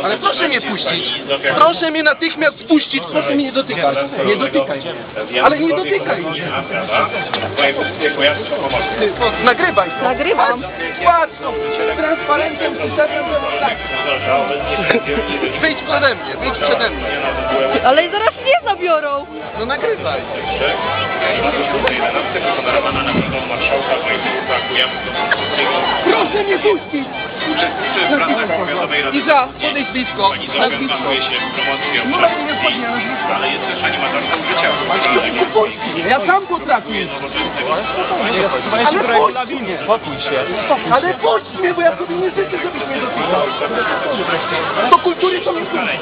Ale proszę mnie puścić. Proszę mnie natychmiast puścić, proszę mnie nie dotykać. Nie dotykaj mnie. Ale nie dotykaj mnie. Nagrywaj to. Nagrywam. Patrz, transparentem przyszedłem. Wyjdź przede mnie, wyjdź przede mnie. Ale zaraz mnie zabiorą. No nagrywaj. Proszę mnie puścić. Iza, podejdź blisko. Nazwisko. Numer nie wchodzi na nazwisko. Ale jest też animatorem życia. Ja sam potrafię. Ale puść mnie. Spokój się. Ale puść mnie, bo ja sobie nie życzę, żebyś mnie dotykał. Do kultury to nie służy.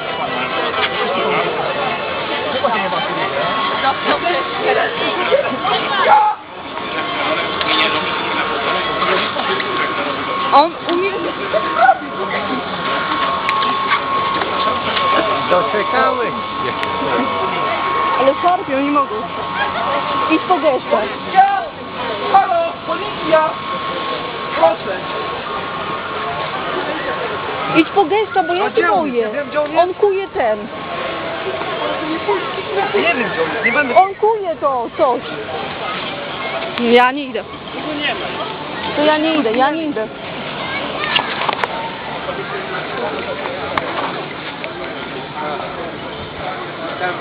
On umie... Doczekały. Ale szarpią, nie mogą. Idź po gestę. Ja! Halo! Policja! Proszę! Idź po gesta, bo ja A gdzie się on boję. jest? Ja wiem, gdzie on jest. On kuje ten. Nie wiem, gdzie on jest. Nie będę... On kuje to coś. Ja nie idę. To ja nie idę, ja nie idę. Tam,